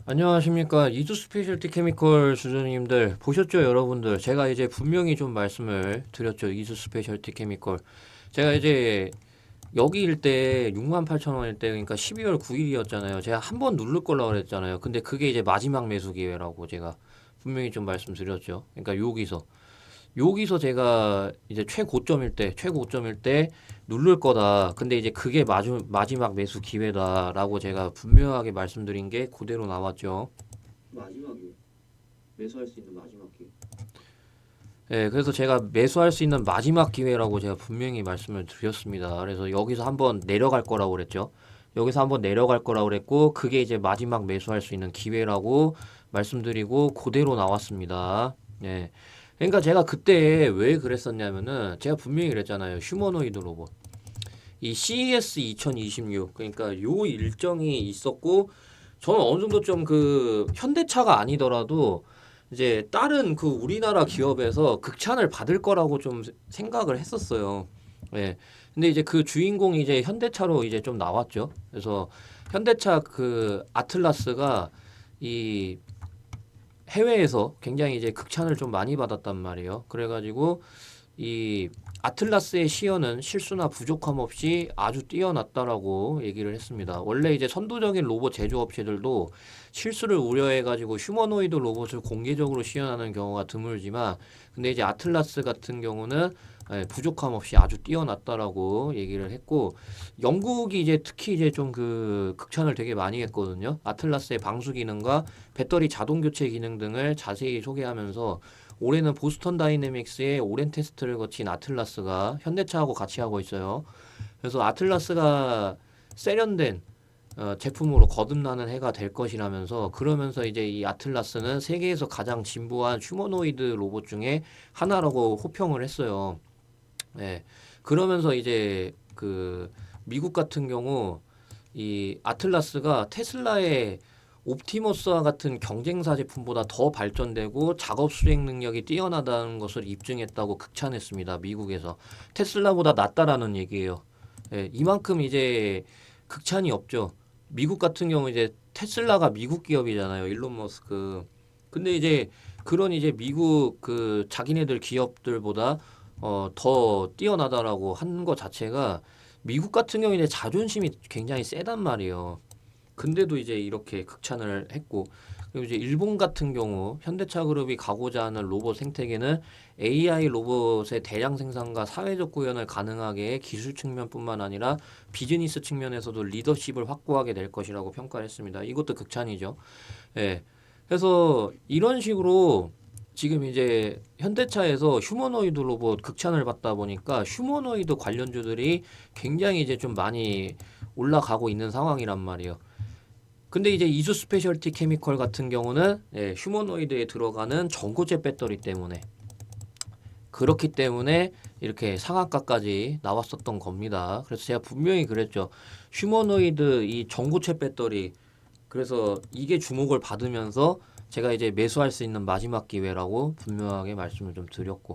안녕하십니까. 이두 스페셜티 케미컬 주주님들 보셨죠, 여러분들? 제가 이제 분명히 좀 말씀을 드렸죠. 이두 스페셜티 케미컬. 제가 이제 여기일 때 68,000원일 때 그러니까 12월 9일이었잖아요. 제가 한번 누를 거라고 그랬잖아요. 근데 그게 이제 마지막 매수 기회라고 제가 분명히 좀 말씀드렸죠. 그러니까 여기서 제가 이제 최고점일 때 누를 거다. 근데 이제 그게 마지막 매수 기회다라고 제가 분명하게 말씀드린 게 그대로 나왔죠. 마지막이요. 매수할 수 있는 마지막 기회. 예, 그래서 제가 매수할 수 있는 마지막 기회라고 제가 분명히 말씀을 드렸습니다. 그래서 여기서 한번 내려갈 거라고 그랬죠. 여기서 한번 내려갈 거라고 그랬고, 그게 이제 마지막 매수할 수 있는 기회라고 말씀드리고, 그대로 나왔습니다. 예. 그러니까 제가 그때 왜 그랬었냐면은, 제가 분명히 그랬잖아요. 휴머노이드 로봇. 이 CES 2026, 그러니까 요 일정이 있었고, 저는 어느 정도 좀 그 현대차가 아니더라도 이제 다른 그 우리나라 기업에서 극찬을 받을 거라고 좀 생각을 했었어요. 예. 근데 이제 그 주인공이 이제 현대차로 이제 좀 나왔죠. 그래서 현대차 그 아틀라스가 이 해외에서 굉장히 이제 극찬을 좀 많이 받았단 말이에요. 그래가지고 이 아틀라스의 시연은 실수나 부족함 없이 아주 뛰어났다라고 얘기를 했습니다. 원래 이제 선도적인 로봇 제조업체들도 실수를 우려해가지고 휴머노이드 로봇을 공개적으로 시연하는 경우가 드물지만, 근데 이제 아틀라스 같은 경우는 부족함 없이 아주 뛰어났다라고 얘기를 했고, 영국이 이제 특히 이제 좀 그 극찬을 되게 많이 했거든요. 아틀라스의 방수 기능과 배터리 자동 교체 기능 등을 자세히 소개하면서 올해는 보스턴 다이내믹스의 오랜 테스트를 거친 아틀라스가 현대차하고 같이 하고 있어요. 그래서 아틀라스가 세련된 제품으로 거듭나는 해가 될 것이라면서, 그러면서 이제 이 아틀라스는 세계에서 가장 진보한 휴머노이드 로봇 중에 하나라고 호평을 했어요. 예. 그러면서 이제 그 미국 같은 경우 이 아틀라스가 테슬라의 옵티머스와 같은 경쟁사 제품보다 더 발전되고 작업 수행 능력이 뛰어나다는 것을 입증했다고 극찬했습니다. 미국에서 테슬라보다 낫다라는 얘기예요. 예, 이만큼 이제 극찬이 없죠. 미국 같은 경우 이제 테슬라가 미국 기업이잖아요. 일론 머스크. 근데 이제 그런 이제 미국 그 자기네들 기업들보다 더 뛰어나다라고 한 것 자체가, 미국 같은 경우에 이제 자존심이 굉장히 세단 말이에요. 근데도 이제 이렇게 극찬을 했고, 그리고 이제 일본 같은 경우 현대차 그룹이 가고자 하는 로봇 생태계는 AI 로봇의 대량 생산과 사회적 구현을 가능하게 해 기술 측면뿐만 아니라 비즈니스 측면에서도 리더십을 확보하게 될 것이라고 평가를 했습니다. 이것도 극찬이죠. 예. 그래서 이런 식으로 지금 이제 현대차에서 휴머노이드 로봇 극찬을 받다 보니까 휴머노이드 관련주들이 굉장히 이제 좀 많이 올라가고 있는 상황이란 말이에요. 근데 이제 이수 스페셜티 케미컬 같은 경우는 휴머노이드에 들어가는 전고체 배터리 때문에, 그렇기 때문에 이렇게 상한가까지 나왔었던 겁니다. 그래서 제가 분명히 그랬죠. 휴머노이드 이 전고체 배터리, 그래서 이게 주목을 받으면서 제가 이제 매수할 수 있는 마지막 기회라고 분명하게 말씀을 좀 드렸고,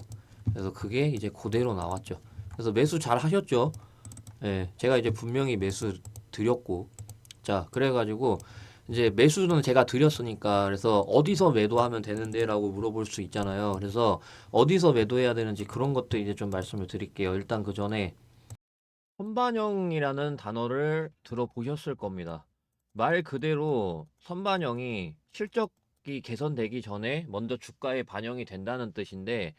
그래서 그게 이제 그대로 나왔죠. 그래서 매수 잘 하셨죠? 예, 제가 이제 분명히 매수 드렸고, 자, 그래가지고 이제 매수는 제가 드렸으니까, 그래서 어디서 매도하면 되는데라고 물어볼 수 있잖아요. 그래서 어디서 매도해야 되는지 그런 것도 이제 좀 말씀을 드릴게요. 일단 그 전에 선반영이라는 단어를 들어보셨을 겁니다. 말 그대로 선반영이 실적이 개선되기 전에 먼저 주가에 반영이 된다는 뜻인데,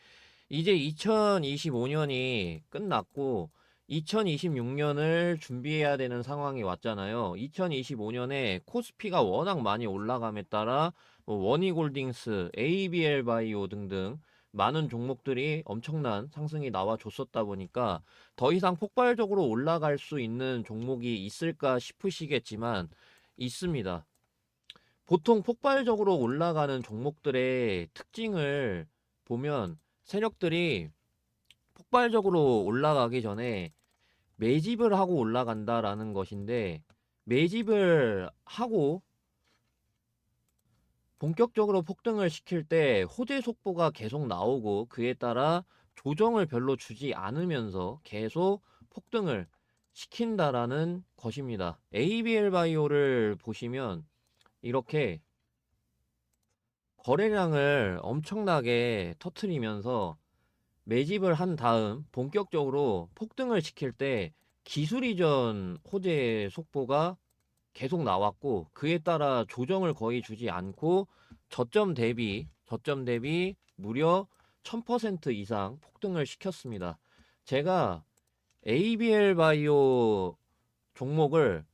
이제 2025년이 끝났고 2026년을 준비해야 되는 상황이 왔잖아요. 2025년에 코스피가 워낙 많이 올라감에 따라 뭐 원희골딩스, ABL 바이오 등등 많은 종목들이 엄청난 상승이 나와줬었다 보니까 더 이상 폭발적으로 올라갈 수 있는 종목이 있을까 싶으시겠지만 있습니다. 보통 폭발적으로 올라가는 종목들의 특징을 보면 세력들이 폭발적으로 올라가기 전에 매집을 하고 올라간다라는 것인데, 매집을 하고 본격적으로 폭등을 시킬 때 호재 속보가 계속 나오고 그에 따라 조정을 별로 주지 않으면서 계속 폭등을 시킨다라는 것입니다. ABL 바이오를 보시면 이렇게 거래량을 엄청나게 터트리면서 매집을 한 다음 본격적으로 폭등을 시킬 때 기술 이전 호재 속보가 계속 나왔고, 그에 따라 조정을 거의 주지 않고 저점 대비 무려 1000% 이상 폭등을 시켰습니다. 제가 ABL 바이오 종목을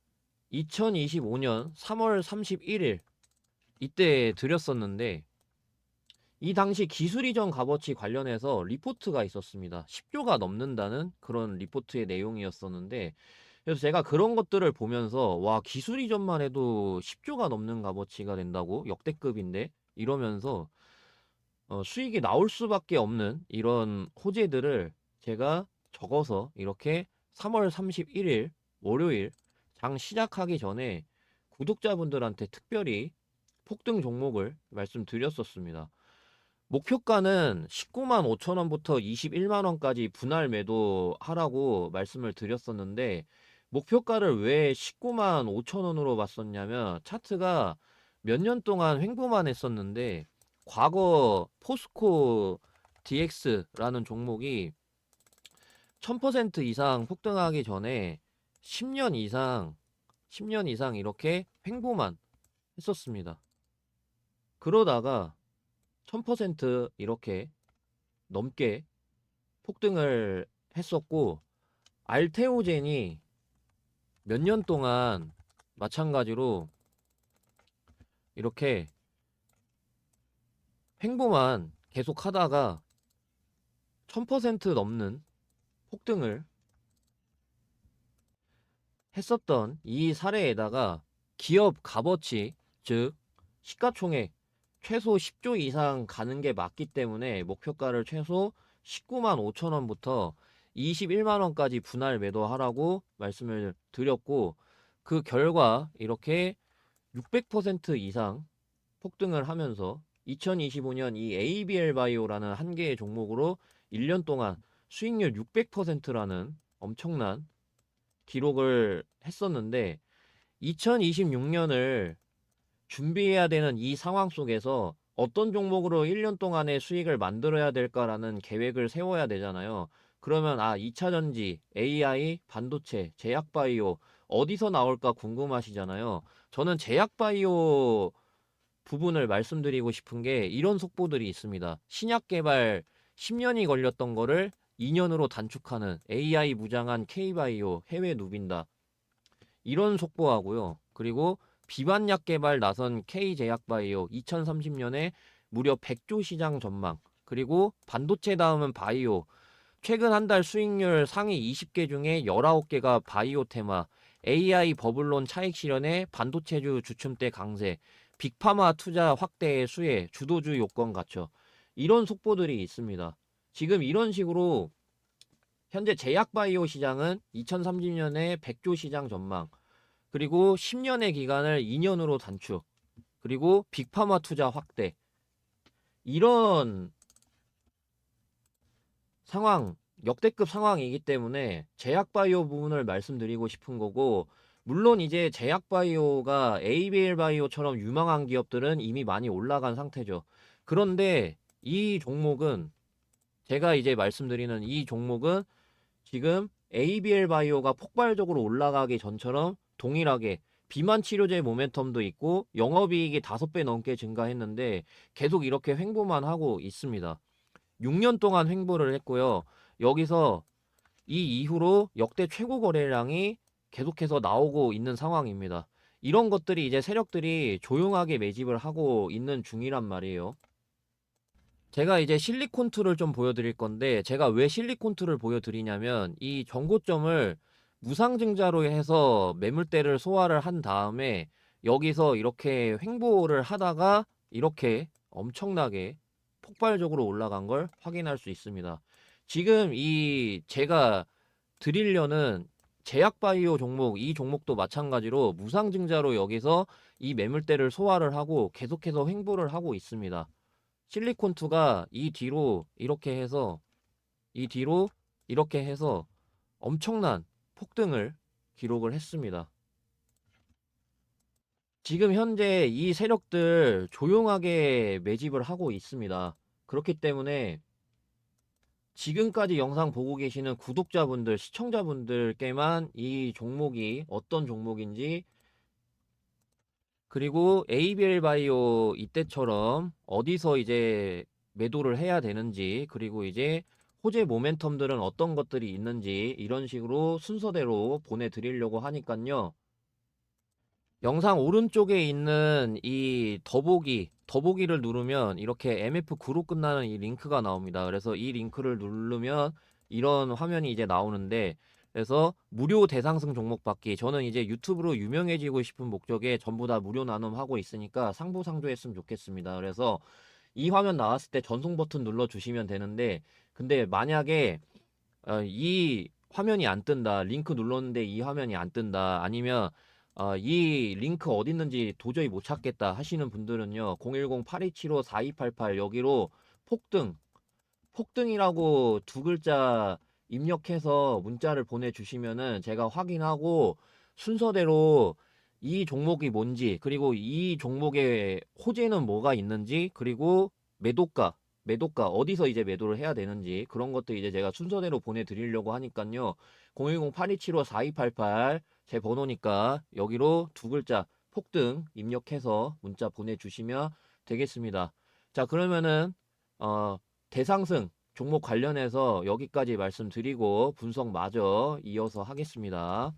2025년 3월 31일 이때 드렸었는데, 이 당시 기술 이전 값어치 관련해서 리포트가 있었습니다. 10조가 넘는다는 그런 리포트의 내용이었었는데, 그래서 제가 그런 것들을 보면서 와, 기술 이전만 해도 10조가 넘는 값어치가 된다고? 역대급인데? 이러면서 수익이 나올 수밖에 없는 이런 호재들을 제가 적어서 이렇게 3월 31일 월요일 장 시작하기 전에 구독자분들한테 특별히 폭등 종목을 말씀드렸었습니다. 목표가는 19만 5천 원부터 21만 원까지 분할 매도하라고 말씀을 드렸었는데, 목표가를 왜 19만 5천 원으로 봤었냐면 차트가 몇 년 동안 횡보만 했었는데, 과거 포스코 DX라는 종목이 1000% 이상 폭등하기 전에 10년 이상 이렇게 횡보만 했었습니다. 그러다가 1000% 이렇게 넘게 폭등을 했었고, 알테오젠이 몇 년 동안 마찬가지로 이렇게 횡보만 계속 하다가 1000% 넘는 폭등을 했었던 이 사례에다가 기업 값어치, 즉 시가총액 최소 10조 이상 가는 게 맞기 때문에 목표가를 최소 19만 5천 원부터 21만 원까지 분할 매도하라고 말씀을 드렸고, 그 결과 이렇게 600% 이상 폭등을 하면서 2025년 이 ABL 바이오라는 한 개의 종목으로 1년 동안 수익률 600%라는 엄청난 기록을 했었는데, 2026년을 준비해야 되는 이 상황 속에서 어떤 종목으로 1년 동안의 수익을 만들어야 될까라는 계획을 세워야 되잖아요. 그러면 2차 전지, AI, 반도체, 제약바이오 어디서 나올까 궁금하시잖아요. 저는 제약바이오 부분을 말씀드리고 싶은 게 이런 속보들이 있습니다. 신약 개발 10년이 걸렸던 거를 2년으로 단축하는 AI 무장한 K바이오 해외 누빈다. 이런 속보하고요. 그리고 비반약 개발 나선 K제약바이오 2030년에 무려 100조 시장 전망. 그리고 반도체 다음은 바이오. 최근 한 달 수익률 상위 20개 중에 19개가 바이오 테마. AI 버블론 차익 실현에 반도체주 주춤대 강세. 빅파마 투자 확대의 수혜. 주도주 요건 갖춰. 이런 속보들이 있습니다. 지금 이런 식으로 현재 제약바이오 시장은 2030년에 100조 시장 전망. 그리고 10년의 기간을 2년으로 단축. 그리고 빅파마 투자 확대. 이런 상황, 역대급 상황이기 때문에 제약바이오 부분을 말씀드리고 싶은 거고, 물론 이제 제약바이오가 ABL 바이오처럼 유망한 기업들은 이미 많이 올라간 상태죠. 그런데 이 종목은, 제가 이제 말씀드리는 이 종목은 지금 ABL 바이오가 폭발적으로 올라가기 전처럼 동일하게 비만 치료제 모멘텀도 있고 영업이익이 5배 넘게 증가했는데 계속 이렇게 횡보만 하고 있습니다. 6년 동안 횡보를 했고요. 여기서 이 이후로 역대 최고 거래량이 계속해서 나오고 있는 상황입니다. 이런 것들이 이제 세력들이 조용하게 매집을 하고 있는 중이란 말이에요. 제가 이제 실리콘2를 좀 보여드릴 건데, 제가 왜 실리콘2를 보여드리냐면 이 정고점을 무상증자로 해서 매물대를 소화를 한 다음에 여기서 이렇게 횡보를 하다가 이렇게 엄청나게 폭발적으로 올라간 걸 확인할 수 있습니다. 지금 이 제가 드리려는 제약바이오 종목, 이 종목도 마찬가지로 무상증자로 여기서 이 매물대를 소화를 하고 계속해서 횡보를 하고 있습니다. 실리콘2가 이 뒤로 이렇게 해서 엄청난 폭등을 기록을 했습니다. 지금 현재 이 세력들 조용하게 매집을 하고 있습니다. 그렇기 때문에 지금까지 영상 보고 계시는 구독자분들, 시청자분들께만 이 종목이 어떤 종목인지, 그리고 ABL 바이오 이때처럼 어디서 이제 매도를 해야 되는지, 그리고 이제 호재 모멘텀들은 어떤 것들이 있는지 이런 식으로 순서대로 보내드리려고 하니깐요. 영상 오른쪽에 있는 이 더보기를 누르면 이렇게 MF9로 끝나는 이 링크가 나옵니다. 그래서 이 링크를 누르면 이런 화면이 이제 나오는데, 그래서 무료 대상승 종목 받기, 저는 이제 유튜브로 유명해지고 싶은 목적에 전부 다 무료 나눔하고 있으니까 상부상조했으면 좋겠습니다. 그래서 이 화면 나왔을 때 전송 버튼 눌러주시면 되는데, 근데 만약에 이 화면이 안 뜬다, 링크 눌렀는데 이 화면이 안 뜬다, 아니면 이 링크 어디 있는지 도저히 못 찾겠다 하시는 분들은요, 010-8275-4288 여기로 폭등이라고 두 글자 입력해서 문자를 보내주시면은 제가 확인하고 순서대로 이 종목이 뭔지, 그리고 이 종목의 호재는 뭐가 있는지, 그리고 매도가 어디서 이제 매도를 해야 되는지 그런 것들 이제 제가 순서대로 보내드리려고 하니깐요. 010-8275-4288 제 번호니까 여기로 두 글자 폭등 입력해서 문자 보내주시면 되겠습니다. 자, 그러면은 대상승 종목 관련해서 여기까지 말씀드리고 분석마저 이어서 하겠습니다.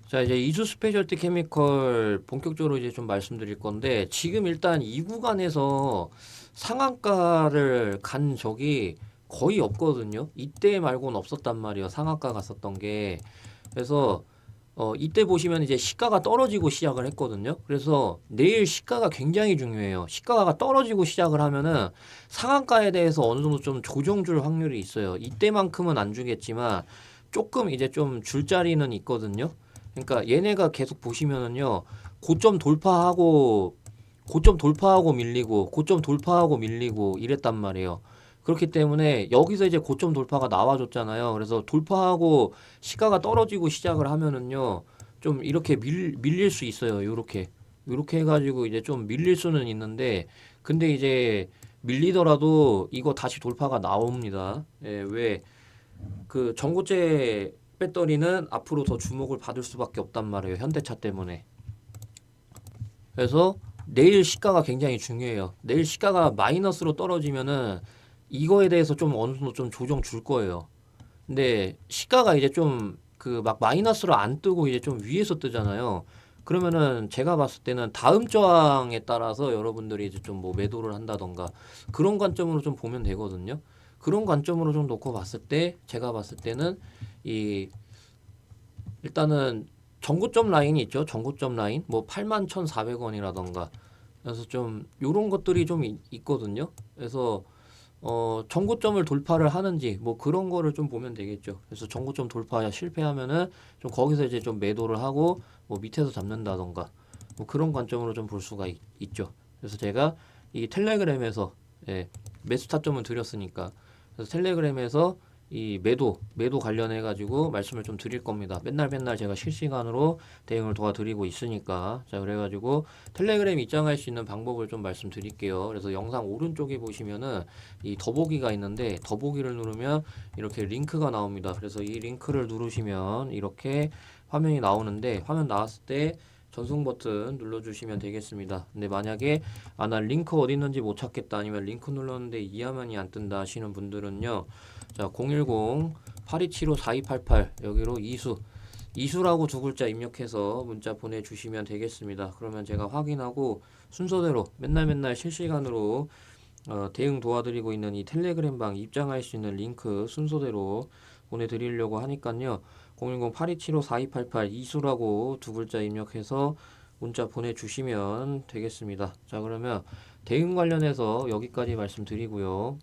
자, 이제 이수 스페셜티 케미컬 본격적으로 이제 좀 말씀드릴 건데, 지금 일단 이 구간에서 상한가를 간 적이 거의 없거든요. 이때 말고는 없었단 말이에요. 상한가 갔었던 게. 그래서 이때 보시면 이제 시가가 떨어지고 시작을 했거든요. 그래서 내일 시가가 굉장히 중요해요. 시가가 떨어지고 시작을 하면은 상한가에 대해서 어느 정도 좀 조정 줄 확률이 있어요. 이때만큼은 안 주겠지만 조금 이제 좀 줄 자리는 있거든요. 그러니까 얘네가 계속 보시면은요, 고점 돌파하고 밀리고, 고점 돌파하고 밀리고 이랬단 말이에요. 그렇기 때문에 여기서 이제 고점 돌파가 나와줬잖아요. 그래서 돌파하고 시가가 떨어지고 시작을 하면은요, 좀 이렇게 밀릴 수 있어요. 요렇게 해가지고 이제 좀 밀릴 수는 있는데, 근데 이제 밀리더라도 이거 다시 돌파가 나옵니다. 예, 왜? 그 전고체 배터리는 앞으로 더 주목을 받을 수밖에 없단 말이에요. 현대차 때문에. 그래서 내일 시가가 굉장히 중요해요. 내일 시가가 마이너스로 떨어지면은 이거에 대해서 좀 어느 정도 좀 조정 줄 거예요. 근데 시가가 이제 좀 그 막 마이너스로 안 뜨고 이제 좀 위에서 뜨잖아요. 그러면은 제가 봤을 때는 다음 저항에 따라서 여러분들이 이제 좀 뭐 매도를 한다던가 그런 관점으로 좀 보면 되거든요. 그런 관점으로 좀 놓고 봤을 때 제가 봤을 때는 이 일단은 전고점 라인이 있죠. 전고점 라인 뭐 81,400원이라던가, 그래서 좀 요런 것들이 좀 있거든요. 그래서 전고점을 돌파를 하는지 뭐 그런 거를 좀 보면 되겠죠. 그래서 전고점 돌파 실패하면은 좀 거기서 이제 좀 매도를 하고 뭐 밑에서 잡는다던가 뭐 그런 관점으로 좀 볼 수가 있죠. 그래서 제가 이 텔레그램에서 예, 매수 타점을 드렸으니까, 그래서 텔레그램에서 이 매도 관련해 가지고 말씀을 좀 드릴 겁니다. 맨날 제가 실시간으로 대응을 도와드리고 있으니까. 자, 그래가지고 텔레그램 입장할 수 있는 방법을 좀 말씀드릴게요. 그래서 영상 오른쪽에 보시면은 이 더보기가 있는데, 더보기를 누르면 이렇게 링크가 나옵니다. 그래서 이 링크를 누르시면 이렇게 화면이 나오는데, 화면 나왔을 때 전송 버튼 눌러주시면 되겠습니다. 근데 만약에 나 링크 어디 있는지 못 찾겠다, 아니면 링크 눌렀는데 이 화면이 안 뜬다 하시는 분들은요, 자, 010-8275-4288 여기로 이수라고 두 글자 입력해서 문자 보내주시면 되겠습니다. 그러면 제가 확인하고 순서대로 맨날 실시간으로 대응 도와드리고 있는 이 텔레그램 방 입장할 수 있는 링크 순서대로 보내드리려고 하니깐요. 010-8275-4288 이수라고 두 글자 입력해서 문자 보내주시면 되겠습니다. 자, 그러면 대응 관련해서 여기까지 말씀드리고요.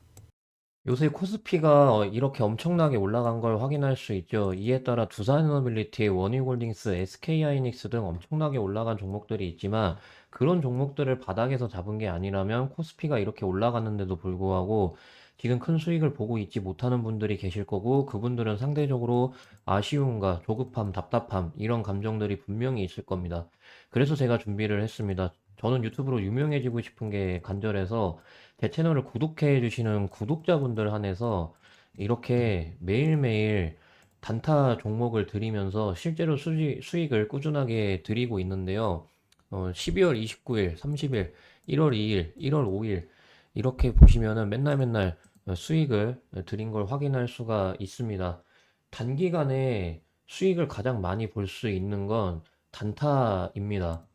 요새 코스피가 이렇게 엄청나게 올라간 걸 확인할 수 있죠. 이에 따라 두산에너빌리티, 원유홀딩스, SK하이닉스 등 엄청나게 올라간 종목들이 있지만, 그런 종목들을 바닥에서 잡은 게 아니라면 코스피가 이렇게 올라갔는데도 불구하고 지금 큰 수익을 보고 있지 못하는 분들이 계실 거고, 그분들은 상대적으로 아쉬움과 조급함, 답답함, 이런 감정들이 분명히 있을 겁니다. 그래서 제가 준비를 했습니다. 저는 유튜브로 유명해지고 싶은 게 간절해서 제 채널을 구독해 주시는 구독자분들 한해서 이렇게 매일매일 단타 종목을 드리면서 실제로 수익을 꾸준하게 드리고 있는데요. 12월 29일, 30일, 1월 2일, 1월 5일 이렇게 보시면은 맨날 맨날 수익을 드린 걸 확인할 수가 있습니다. 단기간에 수익을 가장 많이 볼 수 있는 건 단타입니다.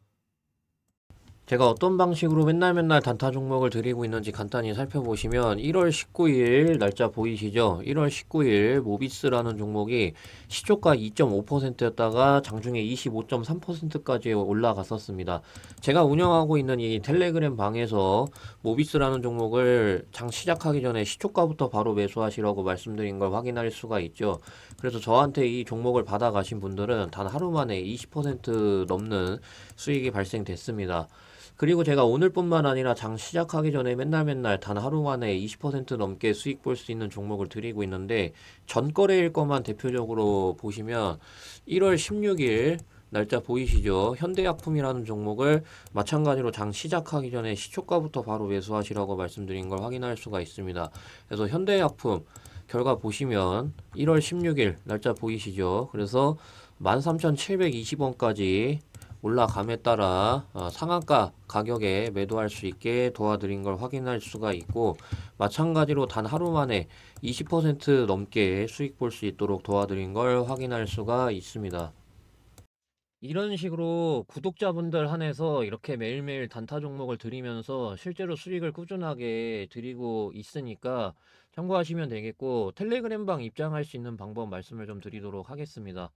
제가 어떤 방식으로 맨날 맨날 단타 종목을 드리고 있는지 간단히 살펴보시면 1월 19일 날짜 보이시죠? 1월 19일 모비스라는 종목이 시초가 2.5%였다가 장중에 25.3%까지 올라갔었습니다. 제가 운영하고 있는 이 텔레그램 방에서 모비스라는 종목을 장 시작하기 전에 시초가부터 바로 매수하시라고 말씀드린 걸 확인할 수가 있죠. 그래서 저한테 이 종목을 받아가신 분들은 단 하루 만에 20% 넘는 수익이 발생됐습니다. 그리고 제가 오늘뿐만 아니라 장 시작하기 전에 맨날 맨날 단 하루 만에 20% 넘게 수익 볼 수 있는 종목을 드리고 있는데 전거래일 것만 대표적으로 보시면 1월 16일 날짜 보이시죠? 현대약품이라는 종목을 마찬가지로 장 시작하기 전에 시초가부터 바로 매수하시라고 말씀드린 걸 확인할 수가 있습니다. 그래서 현대약품 결과 보시면 1월 16일 날짜 보이시죠? 그래서 13,720원까지 올라감에 따라 상한가 가격에 매도할 수 있게 도와드린 걸 확인할 수가 있고, 마찬가지로 단 하루 만에 20% 넘게 수익 볼 수 있도록 도와드린 걸 확인할 수가 있습니다. 이런 식으로 구독자분들 한해서 이렇게 매일매일 단타 종목을 드리면서 실제로 수익을 꾸준하게 드리고 있으니까 참고하시면 되겠고, 텔레그램방 입장할 수 있는 방법 말씀을 좀 드리도록 하겠습니다.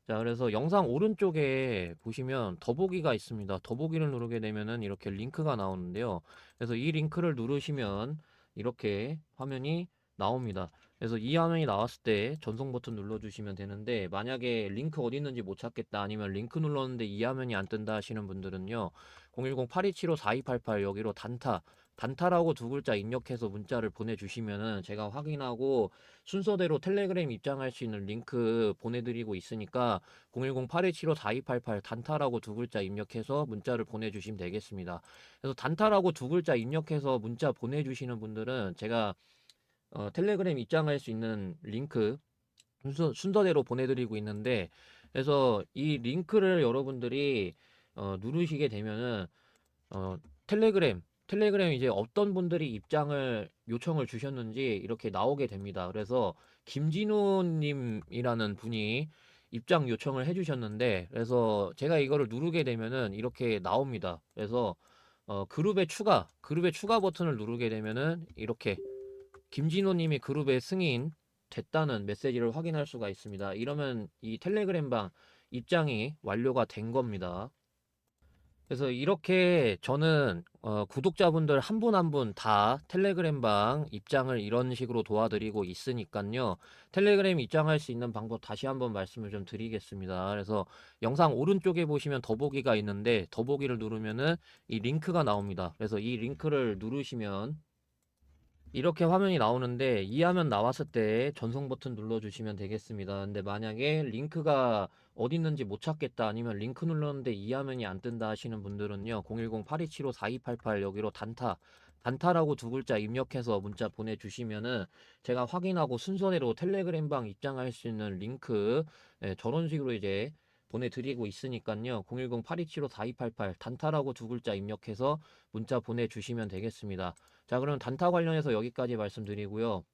자, 그래서 영상 오른쪽에 보시면 더보기가 있습니다. 더보기를 누르게 되면은 이렇게 링크가 나오는데요. 그래서 이 링크를 누르시면 이렇게 화면이 나옵니다. 그래서 이 화면이 나왔을 때 전송 버튼 눌러주시면 되는데, 만약에 링크 어디 있는지 못 찾겠다, 아니면 링크 눌렀는데 이 화면이 안 뜬다 하시는 분들은요, 010-8275-4288 여기로 단타라고 두 글자 입력해서 문자를 보내주시면은 제가 확인하고 순서대로 텔레그램 입장할 수 있는 링크 보내드리고 있으니까 010-8275-4288 단타라고 두 글자 입력해서 문자를 보내주시면 되겠습니다. 그래서 단타라고 두 글자 입력해서 문자 보내주시는 분들은 제가 텔레그램 입장할 수 있는 링크 순서대로 보내드리고 있는데, 그래서 이 링크를 여러분들이 누르시게 되면은 어, 텔레그램 이제 어떤 분들이 입장을 요청을 주셨는지 이렇게 나오게 됩니다. 그래서 김진우님이라는 분이 입장 요청을 해주셨는데, 그래서 제가 이거를 누르게 되면은 이렇게 나옵니다. 그래서 그룹의 추가 버튼을 누르게 되면은 이렇게 김진호님이 그룹에 승인 됐다는 메시지를 확인할 수가 있습니다. 이러면 이 텔레그램방 입장이 완료가 된 겁니다. 그래서 이렇게 저는 구독자분들 한 분 한 분 다 텔레그램방 입장을 이런 식으로 도와드리고 있으니까요. 텔레그램 입장할 수 있는 방법 다시 한번 말씀을 좀 드리겠습니다. 그래서 영상 오른쪽에 보시면 더보기가 있는데 더보기를 누르면은 이 링크가 나옵니다. 그래서 이 링크를 누르시면 이렇게 화면이 나오는데, 이 화면 나왔을 때 전송 버튼 눌러주시면 되겠습니다. 근데 만약에 링크가 어디 있는지 못 찾겠다, 아니면 링크 눌렀는데 이 화면이 안 뜬다 하시는 분들은요, 010-8275-4288 여기로 단타라고 두 글자 입력해서 문자 보내주시면은 제가 확인하고 순서대로 텔레그램방 입장할 수 있는 링크, 저런 식으로 이제 보내드리고 있으니까요. 010-8275-4288 단타라고 두 글자 입력해서 문자 보내주시면 되겠습니다. 자, 그럼 단타 관련해서 여기까지 말씀드리고요.